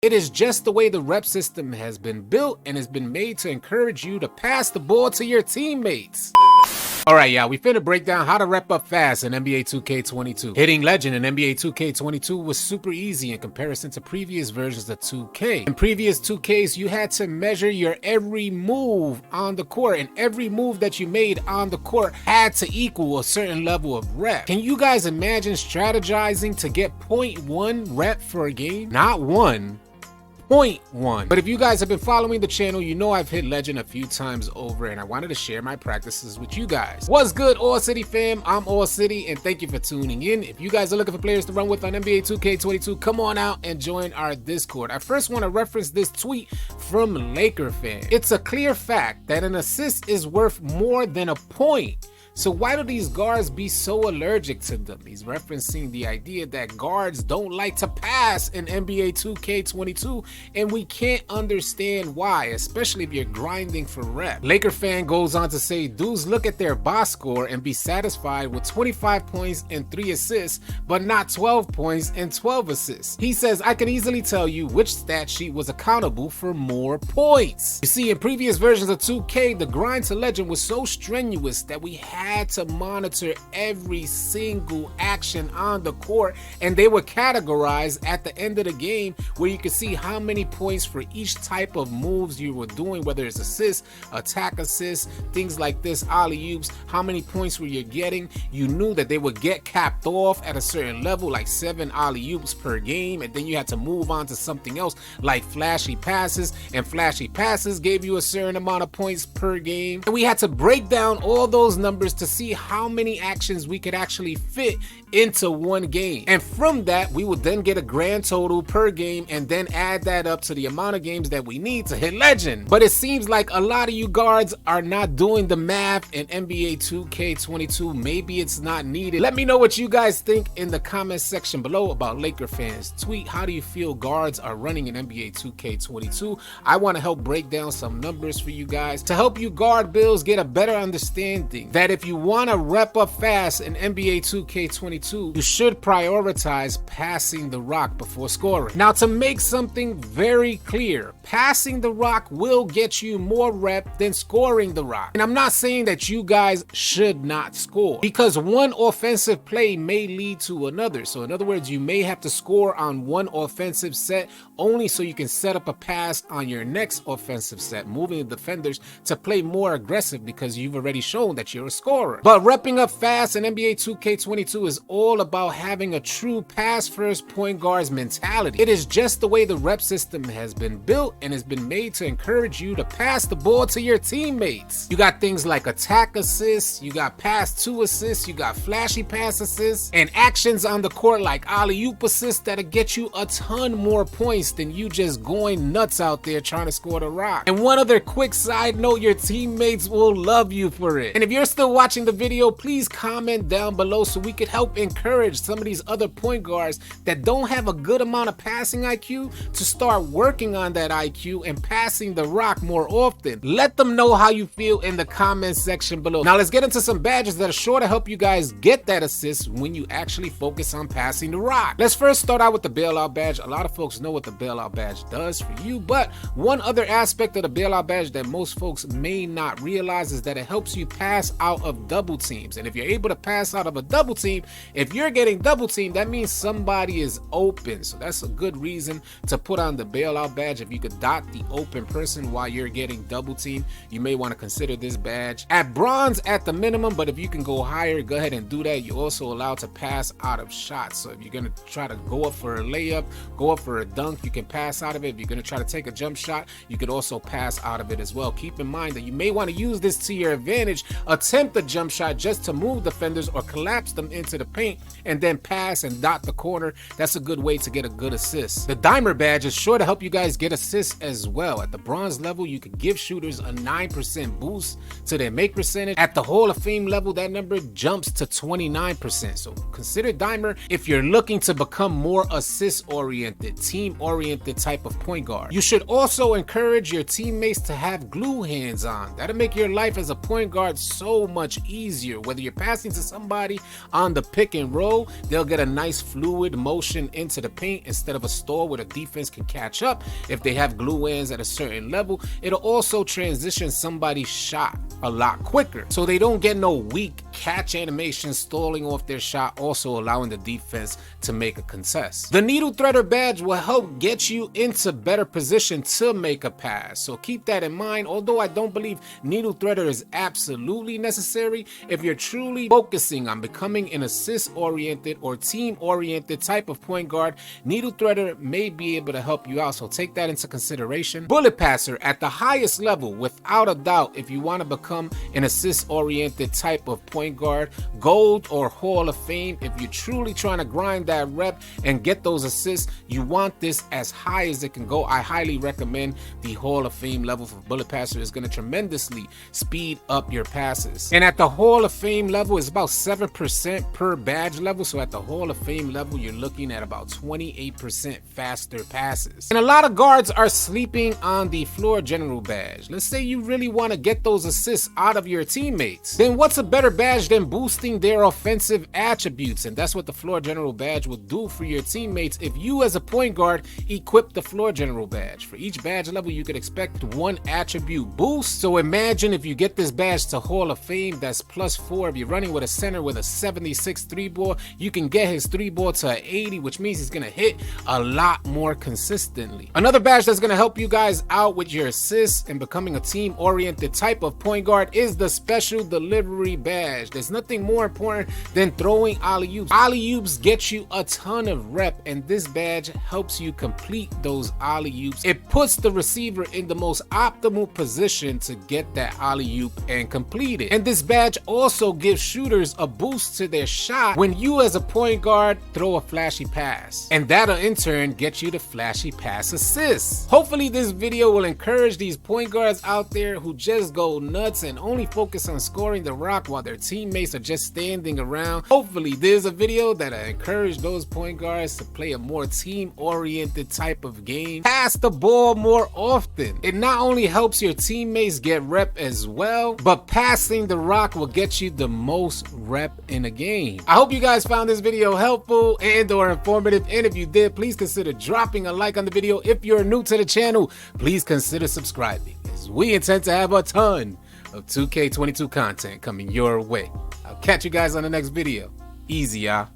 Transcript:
It is just the way the rep system has been built and has been made to encourage you to pass the ball to your teammates. Alright, y'all, we finna break down how to rep up fast in NBA 2K22. Hitting legend in NBA 2K22 was super easy in comparison to previous versions of 2K. In previous 2Ks, you had to measure your every move on the court, and every move that you made on the court had to equal a certain level of rep. Can you guys imagine strategizing to get 0.1 rep for a game? Not 1. 0.1. But if you guys have been following the channel, you know I've hit legend a few times over, and I wanted to share my practices with you guys. What's good, AllCity fam? I'm AllCity, and thank you for tuning in. If you guys are looking for players to run with on NBA 2K22, come on out and join our Discord. I first want to reference this tweet from Laker fan. It's a clear fact that an assist is worth more than a point. So why do these guards be so allergic to them? He's referencing the idea that guards don't like to pass in NBA 2K22, and we can't understand why, especially if you're grinding for rep. Laker fan goes on to say, dudes look at their box score and be satisfied with 25 points and 3 assists, but not 12 points and 12 assists. He says, I can easily tell you which stat sheet was accountable for more points. You see, in previous versions of 2K, the grind to legend was so strenuous that we had to monitor every single action on the court, and they were categorized at the end of the game where you could see how many points for each type of moves you were doing, whether it's assists, attack assists, things like this, alley-oops, how many points were you getting. You knew that they would get capped off at a certain level, like 7 alley-oops per game, and then you had to move on to something else like flashy passes, and flashy passes gave you a certain amount of points per game. And we had to break down all those numbers to see how many actions we could actually fit into one game, and from that we would then get a grand total per game and then add that up to the amount of games that we need to hit legend. But it seems like a lot of you guards are not doing the math in NBA 2K22. Maybe it's not needed. Let me know what you guys think in the comment section below about Laker fans tweet. How do you feel guards are running in NBA 2K22? I want to help break down some numbers for you guys to help you guard builds get a better understanding that if you want to rep up fast in NBA 2K22, you should prioritize passing the rock before scoring. Now, to make something very clear, passing the rock will get you more rep than scoring the rock. And I'm not saying that you guys should not score, because one offensive play may lead to another. So in other words, you may have to score on one offensive set only so you can set up a pass on your next offensive set, moving the defenders to play more aggressive because you've already shown that you're a scorer. But repping up fast in NBA 2K22 is all about having a true pass-first point guard's mentality. It is just the way the rep system has been built and has been made to encourage you to pass the ball to your teammates. You got things like attack assists, you got pass to assists, you got flashy pass assists, and actions on the court like alley-oop assists that'll get you a ton more points than you just going nuts out there trying to score the rock. And one other quick side note, your teammates will love you for it. And if you're still watching the video, please comment down below so we could help encourage some of these other point guards that don't have a good amount of passing IQ to start working on that IQ and passing the rock more often. Let them know how you feel in the comment section below. Now let's get into some badges that are sure to help you guys get that assist when you actually focus on passing the rock. Let's first start out with the bailout badge. A lot of folks know what the bailout badge does for you, but one other aspect of the bailout badge that most folks may not realize is that it helps you pass out of double teams. And if you're able to pass out of a double team, if you're getting double teamed, that means somebody is open. So that's a good reason to put on the bailout badge. If you could dot the open person while you're getting double teamed, you may want to consider this badge at bronze at the minimum, but if you can go higher, go ahead and do that. You're also allowed to pass out of shots. So if you're going to try to go up for a layup, go up for a dunk, you can pass out of it. If you're going to try to take a jump shot, you could also pass out of it as well. Keep in mind that you may want to use this to your advantage. Attempt a jump shot just to move defenders or collapse them into the paint, and then pass and dot the corner. That's a good way to get a good assist. The dimer badge is sure to help you guys get assists as well. At the bronze level, you could give shooters a 9% boost to their make percentage. At the Hall of Fame level, that number jumps to 29%. So consider dimer if you're looking to become more assist oriented, team team-oriented type of point guard. You should also encourage your teammates to have glue hands on. That'll make your life as a point guard so much easier. Whether you're passing to somebody on the pick and roll, they'll get a nice fluid motion into the paint instead of a stall where the defense can catch up. If they have glue hands at a certain level, it'll also transition somebody's shot a lot quicker, so they don't get no weak catch animation stalling off their shot, also allowing the defense to make a contest. The needle threader badge will help get you into better position to make a pass, so keep that in mind. Although I don't believe needle threader is absolutely necessary, if you're truly focusing on becoming an assist oriented or team oriented type of point guard, needle threader may be able to help you out, so take that into consideration. Bullet passer at the highest level, without a doubt. If you want to become an assist oriented type of point guard, gold or Hall of Fame. If you're truly trying to grind that rep and get those assists, you want this as high as it can go. I highly recommend the Hall of Fame level for bullet passer. Is going to tremendously speed up your passes. And at the Hall of Fame level, it's about 7% per badge level. So at the Hall of Fame level, you're looking at about 28% faster passes. And a lot of guards are sleeping on the floor general badge. Let's say you really want to get those assists out of your teammates. Then what's a better badge than boosting their offensive attributes? And that's what the floor general badge will do for your teammates if you as a point guard equip the floor general badge. For each badge level, you could expect one attribute boost. So imagine if you get this badge to Hall of Fame, that's +4. If you're running with a center with a 76 3-ball, you can get his 3-ball to an 80, which means he's going to hit a lot more consistently. Another badge that's going to help you guys out with your assists and becoming a team-oriented type of point guard is the special delivery badge. There's nothing more important than throwing alley-oops. Alley-oops get you a ton of rep, and this badge helps you complete those alley-oops. It puts the receiver in the most optimal position to get that alley-oop and complete it. And this badge also gives shooters a boost to their shot when you as a point guard throw a flashy pass, and that'll in turn get you the flashy pass assists. Hopefully this video will encourage these point guards out there who just go nuts and only focus on scoring the rock while their teammates are just standing around. Hopefully there's a video that'll encourage those point guards to play a more team-oriented type of game. Pass the ball more often. It not only helps your teammates get rep as well, but passing the rock will get you the most rep in a game. I hope you guys found this video helpful and or informative, and if you did, please consider dropping a like on the video. If you're new to the channel, please consider subscribing, as we intend to have a ton of 2K22 content coming your way. I'll catch you guys on the next video. Easy, y'all.